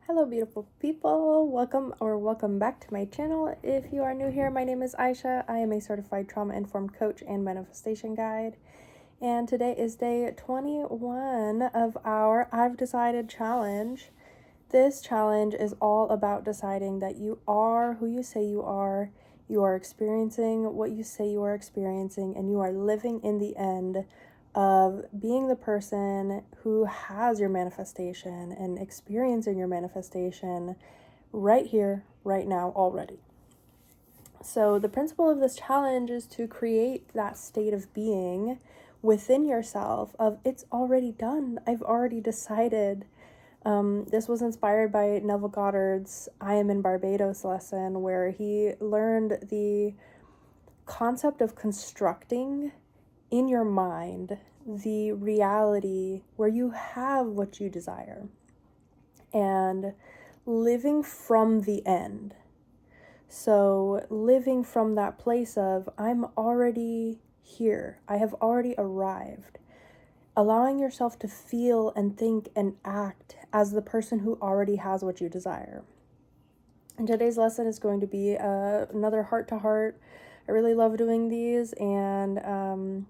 Hello beautiful people, welcome back to my channel. If you are new here, my name is Aisha. I am a certified trauma-informed coach and manifestation guide. And today is day 21 of our I've Decided challenge. This challenge is all about deciding that you are who you say you are experiencing what you say you are experiencing, and you are living in the end of being the person who has your manifestation and experiencing your manifestation right here, right now, already. So the principle of this challenge is to create that state of being within yourself of it's already done. I've already decided. This was inspired by Neville Goddard's I Am in Barbados lesson, where he learned the concept of constructing in your mind the reality where you have what you desire and living from the end. So living from that place of I'm already here, I have already arrived. Allowing yourself to feel and think and act as the person who already has what you desire. And today's lesson is going to be another heart-to-heart. I really love doing these, and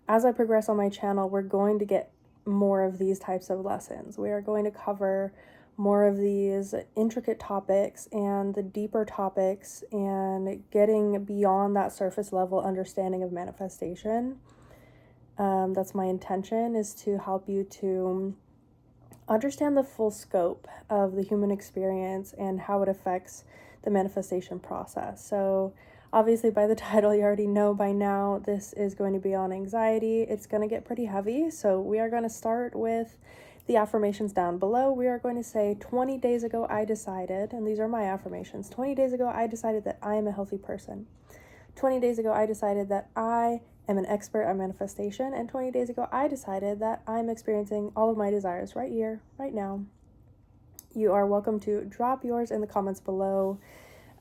as I progress on my channel, we're going to get more of these types of lessons. We are going to cover more of these intricate topics and the deeper topics, and getting beyond that surface level understanding of manifestation. That's my intention, is to help you to understand the full scope of the human experience and how it affects the manifestation process. So obviously by the title, you already know by now, this is going to be on anxiety. It's going to get pretty heavy. So we are going to start with the affirmations down below. We are going to say 20 days ago, I decided, and these are my affirmations. 20 days ago, I decided that I am a healthy person. 20 days ago, I decided that I am an expert at manifestation, and 20 days ago, I decided that I'm experiencing all of my desires right here, right now. You are welcome to drop yours in the comments below.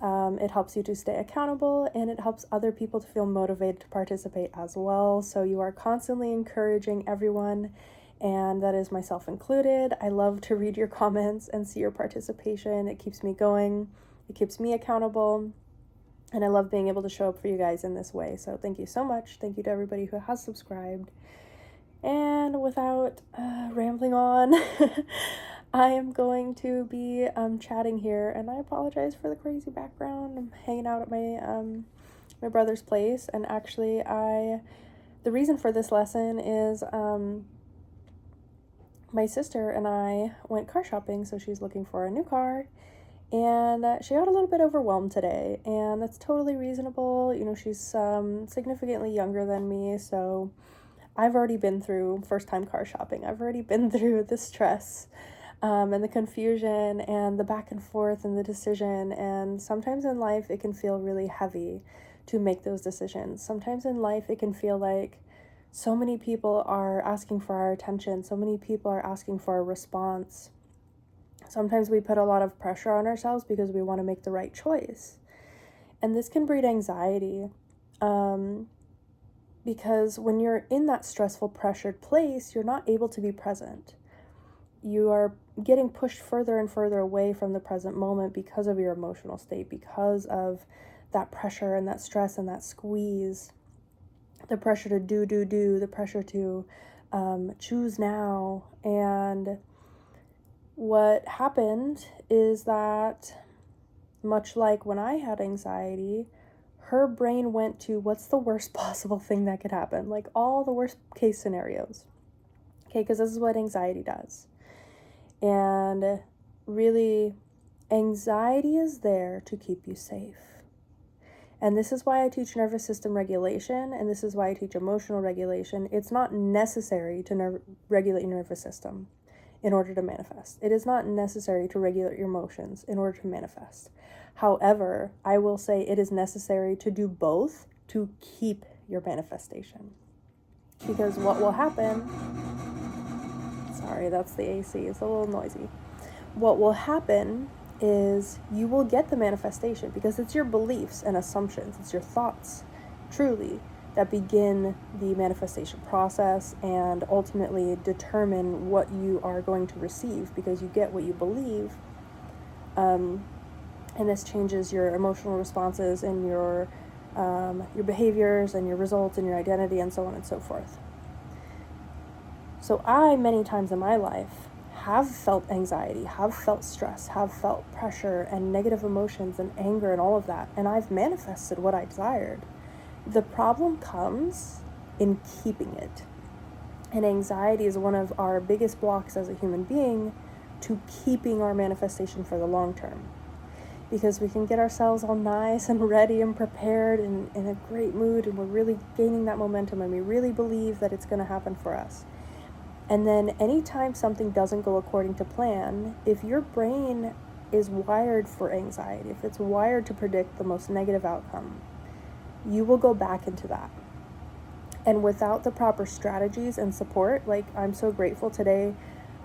It helps you to stay accountable, and it helps other people to feel motivated to participate as well. So you are constantly encouraging everyone, and that is myself included. I love to read your comments and see your participation. It keeps me going. It keeps me accountable. And I love being able to show up for you guys in this way. So thank you so much. Thank you to everybody who has subscribed. And without rambling on, I am going to be chatting here. And I apologize for the crazy background. I'm hanging out at my brother's place. And actually, the reason for this lesson is my sister and I went car shopping. So she's looking for a new car. And she got a little bit overwhelmed today, and that's totally reasonable. You know, she's significantly younger than me, so I've already been through first-time car shopping. I've already been through the stress and the confusion and the back and forth and the decision, and sometimes in life it can feel really heavy to make those decisions. Sometimes in life it can feel like so many people are asking for our attention, so many people are asking for a response. Sometimes we put a lot of pressure on ourselves because we want to make the right choice. And this can breed anxiety because when you're in that stressful, pressured place, you're not able to be present. You are getting pushed further and further away from the present moment because of your emotional state, because of that pressure and that stress and that squeeze, the pressure to do, the pressure to choose now. And what happened is that, much like when I had anxiety, her brain went to what's the worst possible thing that could happen, like all the worst case scenarios. Okay, because this is what anxiety does. And really, anxiety is there to keep you safe. And this is why I teach nervous system regulation, and this is why I teach emotional regulation. It's not necessary to regulate your nervous system in order to manifest. It is not necessary to regulate your emotions in order to manifest. However, I will say it is necessary to do both to keep your manifestation. Because what will happen, sorry, that's the AC, it's a little noisy. What will happen is you will get the manifestation because it's your beliefs and assumptions, it's your thoughts, truly, that begin the manifestation process and ultimately determine what you are going to receive, because you get what you believe. And this changes your emotional responses and your behaviors and your results and your identity and so on and so forth. So I, many times in my life, have felt anxiety, have felt stress, have felt pressure and negative emotions and anger and all of that, and I've manifested what I desired. The problem comes in keeping it. And anxiety is one of our biggest blocks as a human being to keeping our manifestation for the long term. Because we can get ourselves all nice and ready and prepared and in a great mood, and we're really gaining that momentum and we really believe that it's going to happen for us. And then anytime something doesn't go according to plan, if your brain is wired for anxiety, if it's wired to predict the most negative outcome, you will go back into that. And without the proper strategies and support, like, I'm so grateful today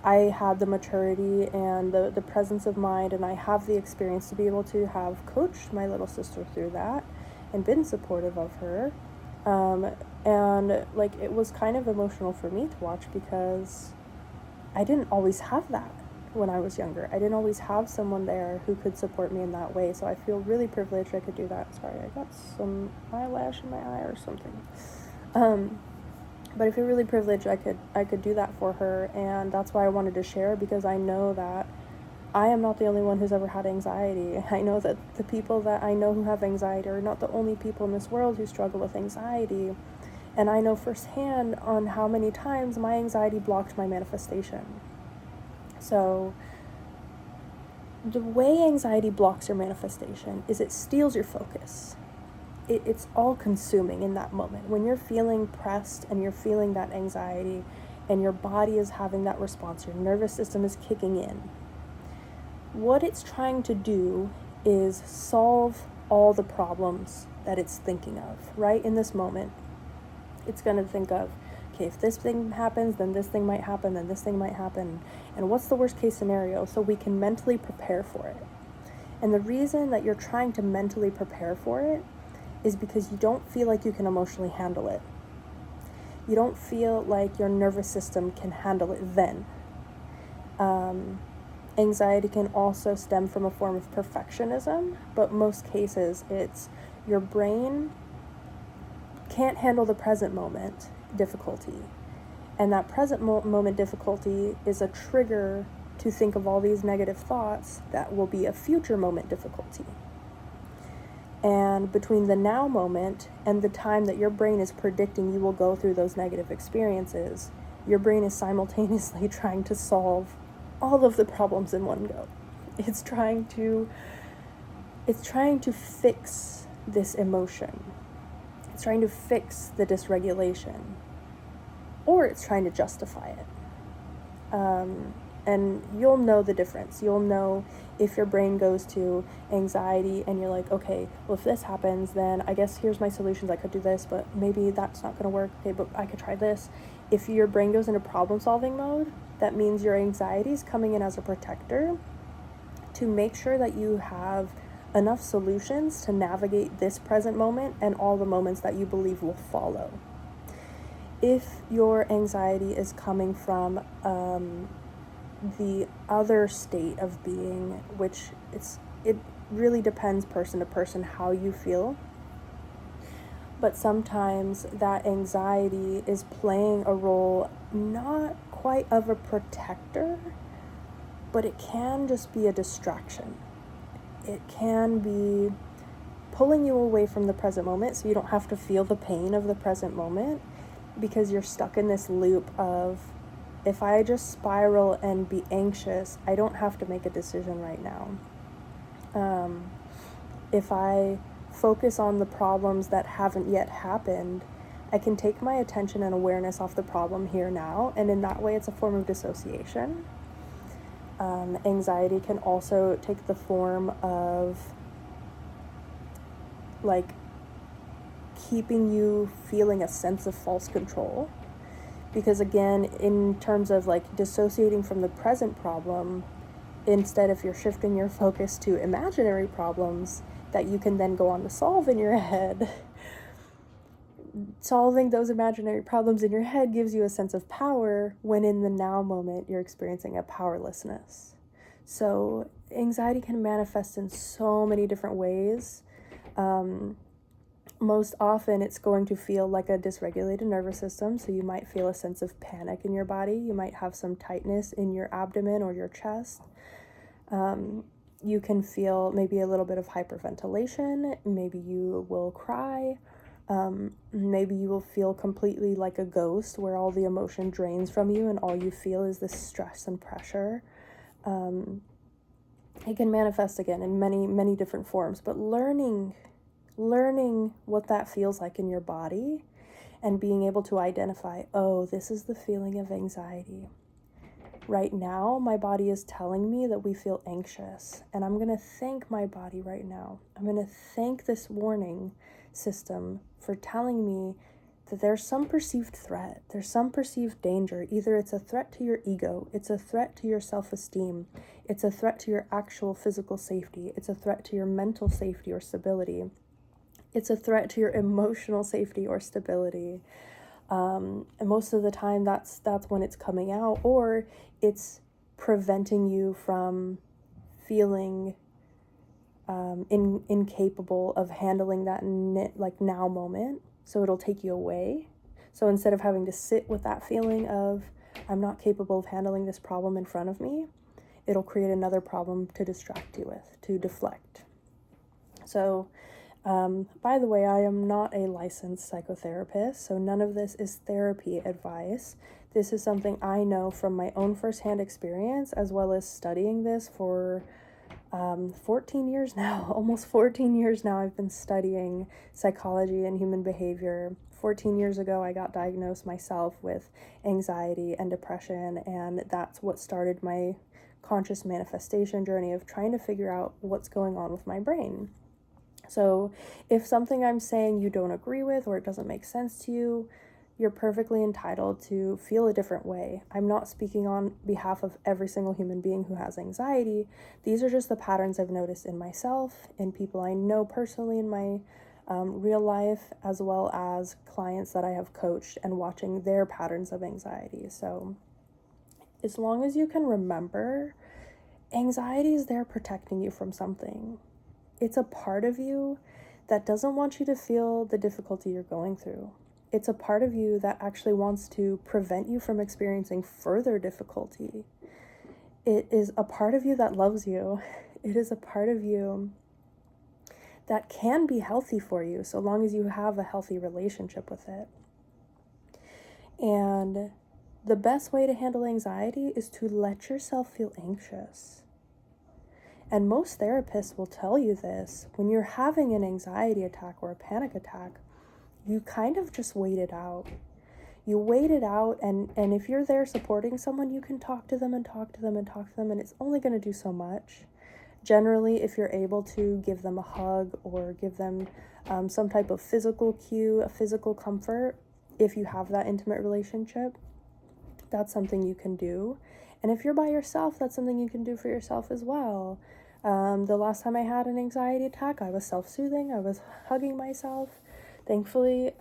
I had the maturity and the presence of mind, and I have the experience to be able to have coached my little sister through that and been supportive of her. And like, it was kind of emotional for me to watch, because I didn't always have that when I was younger. I didn't always have someone there who could support me in that way. So I feel really privileged I could do that. Sorry, I got some eyelash in my eye or something. But I feel really privileged I could do that for her, and that's why I wanted to share, because I know that I am not the only one who's ever had anxiety. I know that the people that I know who have anxiety are not the only people in this world who struggle with anxiety. And I know firsthand on how many times my anxiety blocked my manifestation. So the way anxiety blocks your manifestation is it steals your focus. It's all consuming in that moment. When you're feeling pressed and you're feeling that anxiety and your body is having that response, your nervous system is kicking in, what it's trying to do is solve all the problems that it's thinking of, right? In this moment, it's going to think of, okay, if this thing happens, then this thing might happen, then this thing might happen. And what's the worst case scenario? So we can mentally prepare for it. And the reason that you're trying to mentally prepare for it is because you don't feel like you can emotionally handle it. You don't feel like your nervous system can handle it then. Anxiety can also stem from a form of perfectionism, but most cases it's your brain can't handle the present moment difficulty. And that present moment difficulty is a trigger to think of all these negative thoughts that will be a future moment difficulty. And between the now moment and the time that your brain is predicting you will go through those negative experiences, your brain is simultaneously trying to solve all of the problems in one go. It's trying to fix this emotion. It's trying to fix the dysregulation, or it's trying to justify it. And you'll know the difference. You'll know if your brain goes to anxiety and you're like, okay, well, if this happens, then I guess here's my solutions. I could do this, but maybe that's not going to work. Okay, but I could try this. If your brain goes into problem-solving mode, that means your anxiety is coming in as a protector to make sure that you have enough solutions to navigate this present moment and all the moments that you believe will follow. If your anxiety is coming from the other state of being, which it really depends person to person how you feel, but sometimes that anxiety is playing a role not quite of a protector, but it can just be a distraction. It can be pulling you away from the present moment so you don't have to feel the pain of the present moment, because you're stuck in this loop of, if I just spiral and be anxious, I don't have to make a decision right now. If I focus on the problems that haven't yet happened, I can take my attention and awareness off the problem here now, and in that way it's a form of dissociation. Anxiety can also take the form of like keeping you feeling a sense of false control. Because again, in terms of like dissociating from the present problem, instead if you're shifting your focus to imaginary problems that you can then go on to solve in your head, solving those imaginary problems in your head gives you a sense of power when in the now moment you're experiencing a powerlessness. So anxiety can manifest in so many different ways. Most often it's going to feel like a dysregulated nervous system. So you might feel a sense of panic in your body. You might have some tightness in your abdomen or your chest. You can feel maybe a little bit of hyperventilation. Maybe you will cry. Maybe you will feel completely like a ghost where all the emotion drains from you and all you feel is this stress and pressure. It can manifest again in many, many different forms, but learning what that feels like in your body and being able to identify, oh, this is the feeling of anxiety. Right now, my body is telling me that we feel anxious, and I'm going to thank my body right now. I'm going to thank this warning system for telling me that there's some perceived threat, there's some perceived danger. Either it's a threat to your ego, it's a threat to your self-esteem, it's a threat to your actual physical safety, it's a threat to your mental safety or stability, it's a threat to your emotional safety or stability. And most of the time that's when it's coming out, or it's preventing you from feeling incapable of handling that now moment. So it'll take you away. So instead of having to sit with that feeling of I'm not capable of handling this problem in front of me, it'll create another problem to distract you with, to deflect. So by the way, I am not a licensed psychotherapist, so none of this is therapy advice. This is something I know from my own firsthand experience, as well as studying this for 14 years now. Almost 14 years now I've been studying psychology and human behavior. 14 years ago I got diagnosed myself with anxiety and depression, and that's what started my conscious manifestation journey of trying to figure out what's going on with my brain. So if something I'm saying you don't agree with or it doesn't make sense to you, you're perfectly entitled to feel a different way. I'm not speaking on behalf of every single human being who has anxiety. These are just the patterns I've noticed in myself, in people I know personally in my real life, as well as clients that I have coached and watching their patterns of anxiety. So as long as you can remember, anxiety is there protecting you from something. It's a part of you that doesn't want you to feel the difficulty you're going through. It's a part of you that actually wants to prevent you from experiencing further difficulty. It is a part of you that loves you. It is a part of you that can be healthy for you so long as you have a healthy relationship with it. And the best way to handle anxiety is to let yourself feel anxious. And most therapists will tell you this. When you're having an anxiety attack or a panic attack, you kind of just wait it out. You wait it out, and if you're there supporting someone, you can talk to them and talk to them and talk to them, and it's only going to do so much. Generally, if you're able to give them a hug or give them some type of physical cue, a physical comfort, if you have that intimate relationship, that's something you can do. And if you're by yourself, that's something you can do for yourself as well. The last time I had an anxiety attack, I was self-soothing. I was hugging myself. Thankfully,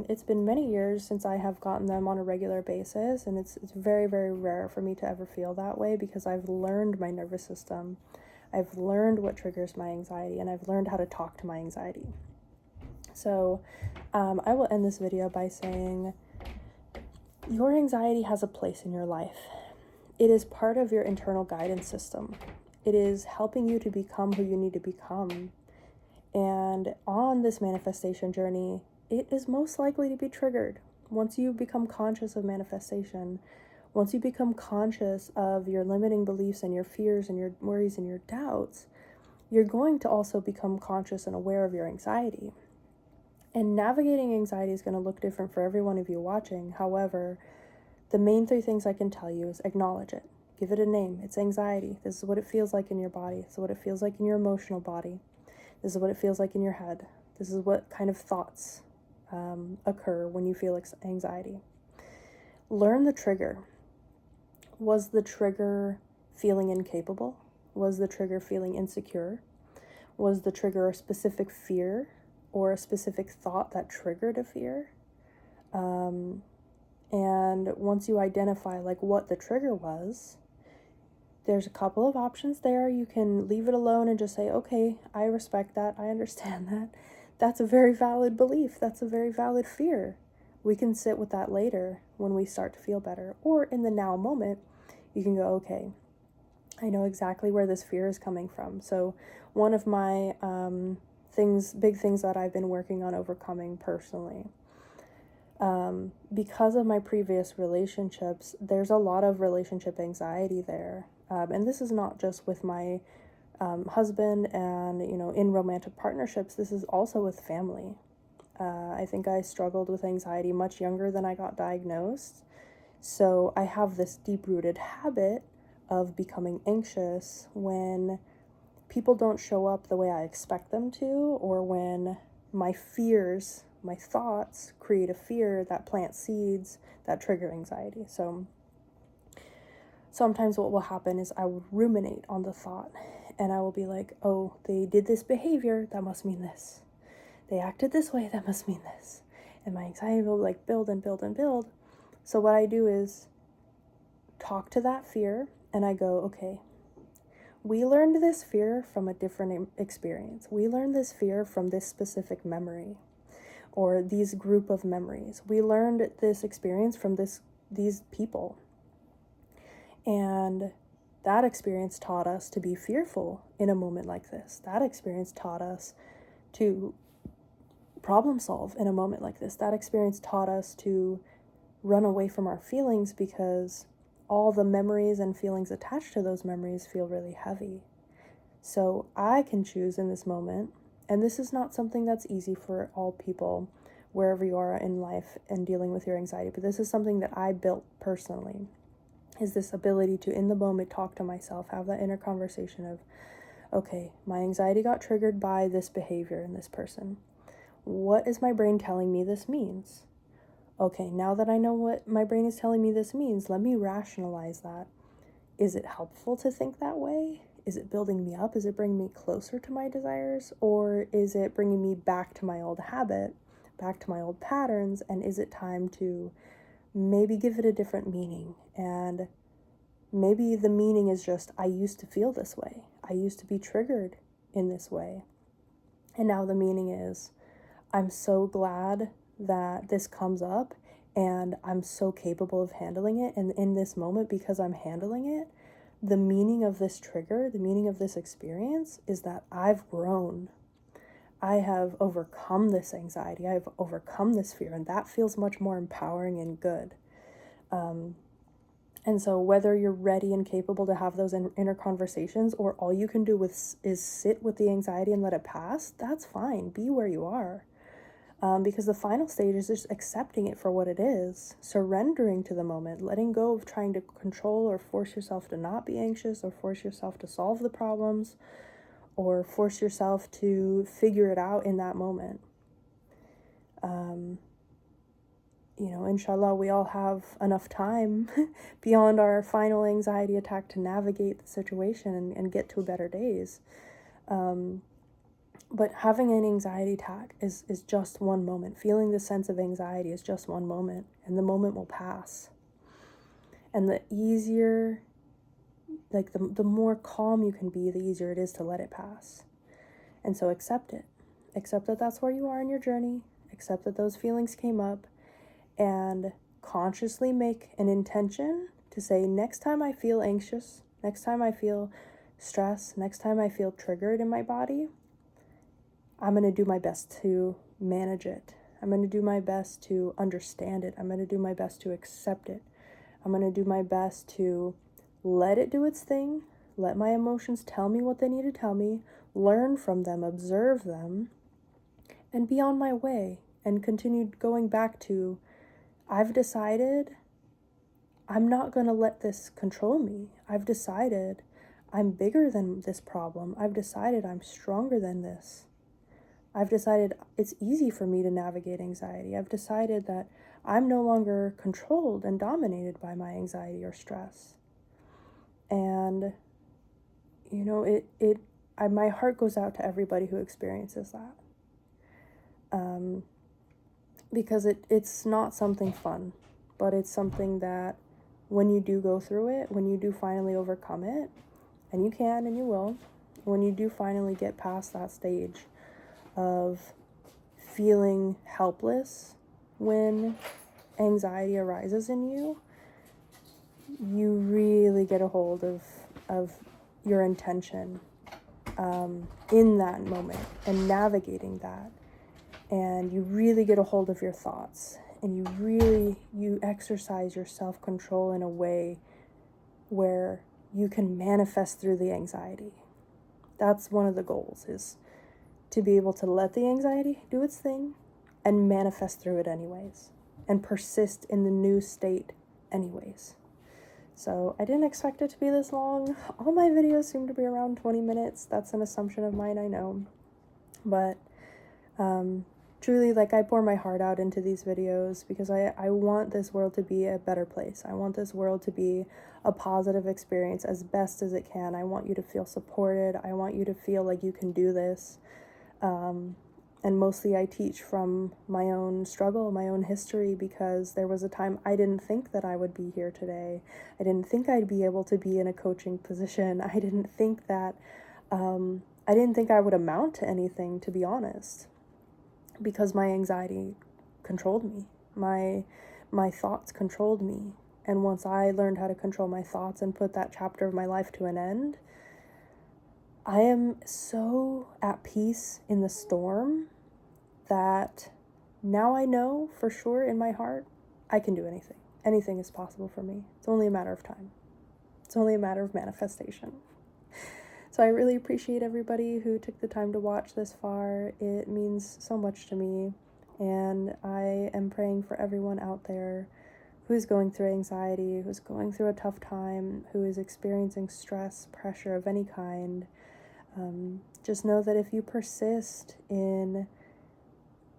it's been many years since I have gotten them on a regular basis, and it's very, very rare for me to ever feel that way because I've learned my nervous system. I've learned what triggers my anxiety, and I've learned how to talk to my anxiety. So I will end this video by saying your anxiety has a place in your life. It is part of your internal guidance system. It is helping you to become who you need to become. And on this manifestation journey, it is most likely to be triggered. Once you become conscious of manifestation, once you become conscious of your limiting beliefs and your fears and your worries and your doubts, you're going to also become conscious and aware of your anxiety. And navigating anxiety is going to look different for every one of you watching. However, the main three things I can tell you is acknowledge it. Give it a name. It's anxiety. This is what it feels like in your body. This is what it feels like in your emotional body. This is what it feels like in your head. This is what kind of thoughts occur when you feel anxiety. Learn the trigger. Was the trigger feeling incapable? Was the trigger feeling insecure? Was the trigger a specific fear or a specific thought that triggered a fear? And once you identify like what the trigger was, there's a couple of options there. You can leave it alone and just say, okay, I respect that. I understand that. That's a very valid belief. That's a very valid fear. We can sit with that later when we start to feel better. Or in the now moment, you can go, okay, I know exactly where this fear is coming from. So one of my big things that I've been working on overcoming personally, because of my previous relationships, there's a lot of relationship anxiety there. And this is not just with my husband and, in romantic partnerships, this is also with family. I think I struggled with anxiety much younger than I got diagnosed. So I have this deep-rooted habit of becoming anxious when people don't show up the way I expect them to, or when my fears, my thoughts create a fear that plants seeds that trigger anxiety. So sometimes what will happen is I will ruminate on the thought, and I will be like, oh, they did this behavior, that must mean this. They acted this way, that must mean this. And my anxiety will like build and build and build. So what I do is talk to that fear, and I go, okay, we learned this fear from a different experience. We learned this fear from this specific memory or these group of memories. We learned this experience from these people. And that experience taught us to be fearful in a moment like this. That experience taught us to problem solve in a moment like this. That experience taught us to run away from our feelings because all the memories and feelings attached to those memories feel really heavy. So I can choose in this moment, and this is not something that's easy for all people wherever you are in life and dealing with your anxiety, but this is something that I built personally, is this ability to in the moment talk to myself, have that inner conversation of, okay, my anxiety got triggered by this behavior in this person. What is my brain telling me this means? Okay, now that I know what my brain is telling me this means, let me rationalize that. Is it helpful to think that way? Is it building me up? Is it bringing me closer to my desires? Or is it bringing me back to my old habit, back to my old patterns? And is it time to maybe give it a different meaning? And maybe the meaning is just, I used to feel this way. I used to be triggered in this way. And now the meaning is, I'm so glad that this comes up and I'm so capable of handling it. And in this moment, because I'm handling it, the meaning of this trigger, the meaning of this experience is that I've grown. I have overcome this anxiety. I've overcome this fear, and that feels much more empowering and good. And so whether you're ready and capable to have those inner conversations, or all you can do is sit with the anxiety and let it pass, that's fine. Be where you are. Because the final stage is just accepting it for what it is, surrendering to the moment, letting go of trying to control or force yourself to not be anxious, or force yourself to solve the problems, or force yourself to figure it out in that moment. Inshallah, we all have enough time beyond our final anxiety attack to navigate the situation and get to better days. But having an anxiety attack is just one moment. Feeling the sense of anxiety is just one moment, and the moment will pass. And the easier, like the more calm you can be, the easier it is to let it pass. And so accept it. Accept that that's where you are in your journey. Accept that those feelings came up, and consciously make an intention to say, next time I feel anxious, next time I feel stress, next time I feel triggered in my body, I'm going to do my best to manage it. I'm going to do my best to understand it. I'm going to do my best to accept it. I'm going to do my best to let it do its thing, let my emotions tell me what they need to tell me, learn from them, observe them, and be on my way, and continue going back to, I've decided I'm not going to let this control me. I've decided I'm bigger than this problem. I've decided I'm stronger than this. I've decided it's easy for me to navigate anxiety. I've decided that I'm no longer controlled and dominated by my anxiety or stress. And, my heart goes out to everybody who experiences that. because it's not something fun, but it's something that when you do go through it, when you do finally overcome it, and you can and you will, when you do finally get past that stage of feeling helpless when anxiety arises in you, you really get a hold of your intention in that moment and navigating that. And you really get a hold of your thoughts, and you exercise your self-control in a way where you can manifest through the anxiety. That's one of the goals, is to be able to let the anxiety do its thing and manifest through it anyways, and persist in the new state anyways. So I didn't expect it to be this long. All my videos seem to be around 20 minutes. That's an assumption of mine, I know. But truly, like, I pour my heart out into these videos because I want this world to be a better place. I want this world to be a positive experience as best as it can. I want you to feel supported. I want you to feel like you can do this. And mostly I teach from my own struggle, my own history, because there was a time I didn't think that I would be here today. I didn't think I'd be able to be in a coaching position. I didn't think that, I didn't think I would amount to anything, to be honest, because my anxiety controlled me. My thoughts controlled me. And once I learned how to control my thoughts and put that chapter of my life to an end, I am so at peace in the storm that now I know for sure in my heart I can do anything. Anything is possible for me. It's only a matter of time. It's only a matter of manifestation. So I really appreciate everybody who took the time to watch this far. It means so much to me, and I am praying for everyone out there who's going through anxiety, who's going through a tough time, who is experiencing stress, pressure of any kind. Just know that if you persist in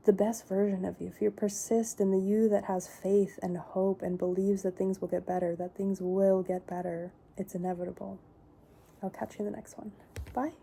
the best version of you, if you persist in the you that has faith and hope and believes that things will get better, that things will get better, it's inevitable. I'll catch you in the next one. Bye.